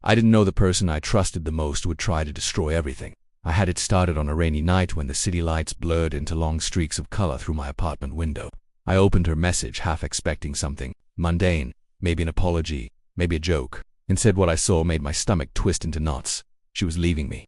I didn't know the person I trusted the most would try to destroy everything. I had it started on a rainy night when the city lights blurred into long streaks of color through my apartment window. I opened her message, half expecting something mundane, maybe an apology, maybe a joke. Instead, what I saw made my stomach twist into knots. She was leaving me.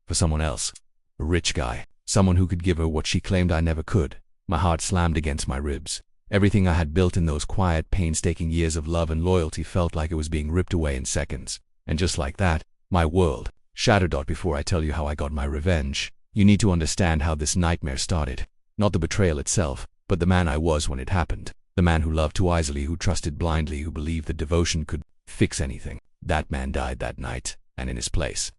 For someone else. A rich guy. Someone who could give her what she claimed I never could. My heart slammed against my ribs. Everything I had built in those quiet, painstaking years of love and loyalty felt like it was being ripped away in seconds. And just like that, my world shattered. Before I tell you how I got my revenge, you need to understand how this nightmare started. Not the betrayal itself, but the man I was when it happened. The man who loved too easily, who trusted blindly, who believed that devotion could fix anything. That man died that night, and in his place,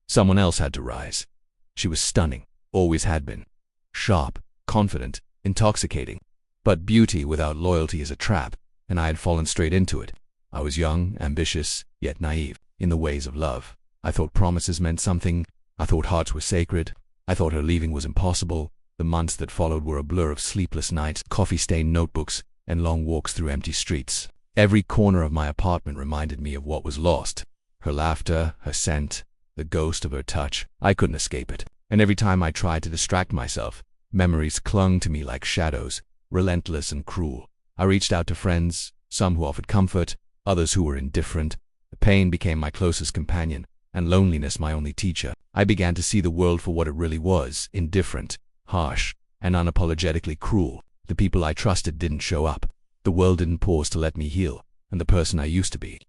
someone else had to rise. She was stunning, always had been. Sharp, confident, intoxicating. But beauty without loyalty is a trap, and I had fallen straight into it. I was young, ambitious, yet naive, in the ways of love. I thought promises meant something. I thought hearts were sacred. I thought her leaving was impossible. The months that followed were a blur of sleepless nights, coffee-stained notebooks, and long walks through empty streets. Every corner of my apartment reminded me of what was lost. Her laughter, her scent, the ghost of her touch. I couldn't escape it. And every time I tried to distract myself, memories clung to me like shadows, relentless and cruel. I reached out to friends, some who offered comfort, others who were indifferent. The pain became my closest companion, and loneliness my only teacher. I began to see the world for what it really was, indifferent, harsh, and unapologetically cruel. The people I trusted didn't show up. The world didn't pause to let me heal, and the person I used to be,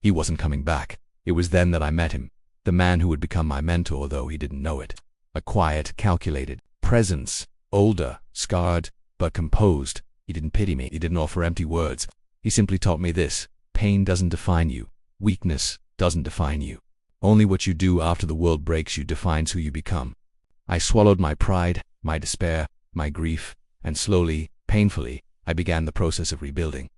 he wasn't coming back. It was then that I met him, the man who would become my mentor, though he didn't know it. A quiet, calculated presence, older, scarred, but composed. He didn't pity me. He didn't offer empty words. He simply taught me this: pain doesn't define you. Weakness doesn't define you. Only what you do after the world breaks you defines who you become. I swallowed my pride, my despair, my grief, and slowly, painfully, I began the process of rebuilding.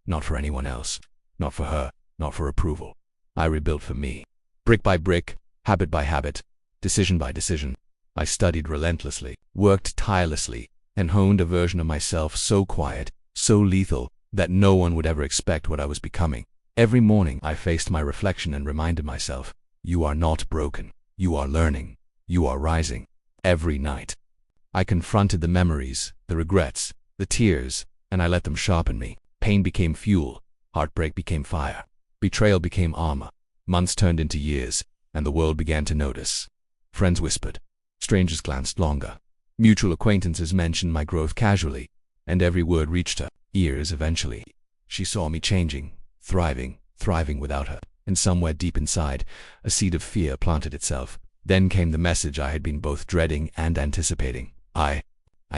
Not for anyone else. Not for her. Not for approval. I rebuilt for me. Brick by brick, habit by habit, decision by decision. I studied relentlessly, worked tirelessly, and honed a version of myself so quiet, so lethal, that no one would ever expect what I was becoming. Every morning I faced my reflection and reminded myself, you are not broken. You are learning. You are rising. Every night I confronted the memories, the regrets, the tears, and I let them sharpen me. Pain became fuel. Heartbreak became fire. Betrayal became armor. Months turned into years, and the world began to notice. Friends whispered. Strangers glanced longer. Mutual acquaintances mentioned my growth casually, and every word reached her ears eventually. She saw me changing, thriving without her, and somewhere deep inside, a seed of fear planted itself. Then came the message I had been both dreading and anticipating. I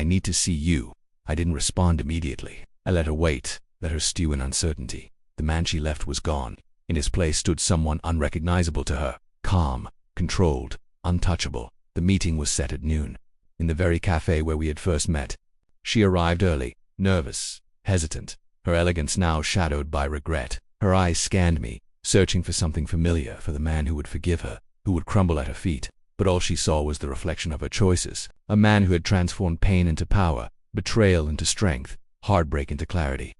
need to see you. I didn't respond immediately. I let her wait, let her stew in uncertainty. The man she left was gone. In his place stood someone unrecognizable to her, calm, controlled, untouchable. The meeting was set at noon, in the very cafe where we had first met. She arrived early, nervous, hesitant, her elegance now shadowed by regret. Her eyes scanned me, searching for something familiar, for the man who would forgive her, who would crumble at her feet. But all she saw was the reflection of her choices. A man who had transformed pain into power, betrayal into strength, heartbreak into clarity.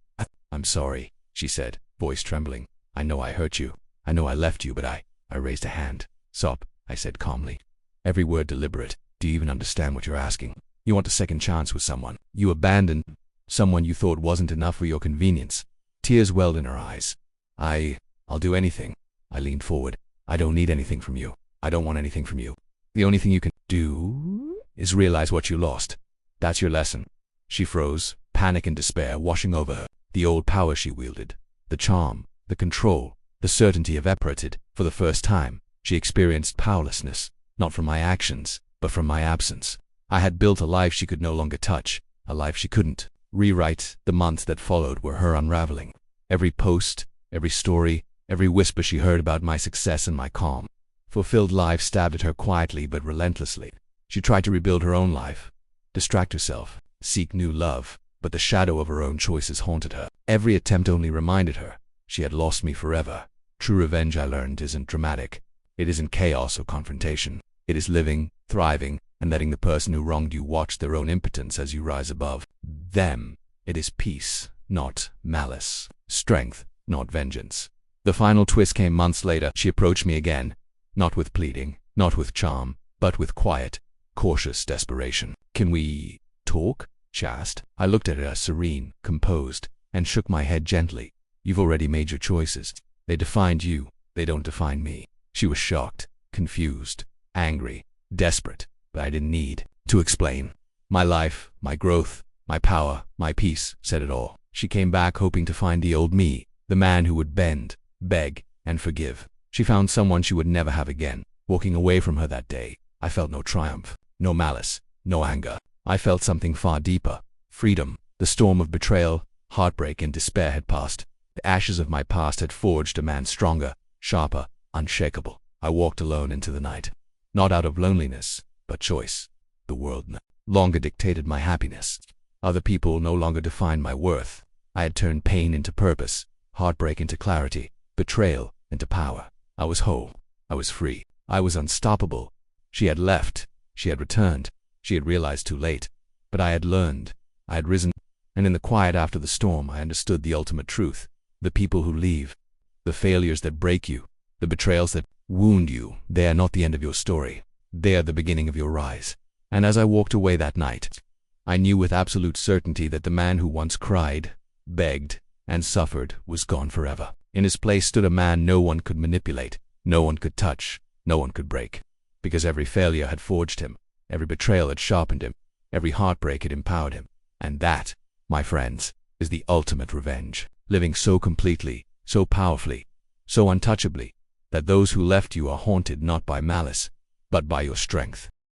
I'm sorry, she said, voice trembling. I know I hurt you. I know I left you, but I raised a hand. Stop, I said calmly. Every word deliberate. Do you even understand what you're asking? You want a second chance with someone. You abandoned someone you thought wasn't enough for your convenience. Tears welled in her eyes. I'll do anything. I leaned forward. I don't need anything from you. I don't want anything from you. The only thing you can do is realize what you lost. That's your lesson. She froze, panic and despair washing over her. The old power she wielded, the charm, the control, the certainty evaporated. For the first time, she experienced powerlessness, not from my actions, but from my absence. I had built a life she could no longer touch, a life she couldn't rewrite. The months that followed were her unraveling. Every post, every story, every whisper she heard about my success and my calm, fulfilled life stabbed at her quietly but relentlessly. She tried to rebuild her own life, distract herself, seek new love, but the shadow of her own choices haunted her. Every attempt only reminded her she had lost me forever. True revenge, I learned, isn't dramatic. It isn't chaos or confrontation. It is living, thriving, and letting the person who wronged you watch their own impotence as you rise above them. It is peace, not malice. Strength, not vengeance. The final twist came months later. She approached me again, not with pleading, not with charm, but with quiet, cautious desperation. "Can we talk?" she asked. I looked at her, serene, composed, and shook my head gently. "You've already made your choices. They defined you. They don't define me." She was shocked, confused, angry, desperate, but I didn't need to explain. My life, my growth, my power, my peace said it all. She came back hoping to find the old me, the man who would bend, beg, and forgive. She found someone she would never have again. Walking away from her that day, I felt no triumph, no malice, no anger. I felt something far deeper. Freedom. The storm of betrayal, heartbreak, and despair had passed. The ashes of my past had forged a man stronger, sharper, unshakable. I walked alone into the night. Not out of loneliness, but choice. The world no longer dictated my happiness. Other people no longer defined my worth. I had turned pain into purpose, heartbreak into clarity, betrayal into power. I was whole. I was free. I was unstoppable. She had left. She had returned. She had realized too late. But I had learned. I had risen. And in the quiet after the storm, I understood the ultimate truth. The people who leave, the failures that break you, the betrayals that wound you, they are not the end of your story. They are the beginning of your rise. And as I walked away that night, I knew with absolute certainty that the man who once cried, begged, and suffered was gone forever. In his place stood a man no one could manipulate, no one could touch, no one could break. Because every failure had forged him, every betrayal had sharpened him, every heartbreak had empowered him. And that, my friends, is the ultimate revenge. Living so completely, so powerfully, so untouchably, that those who left you are haunted not by malice, but by your strength.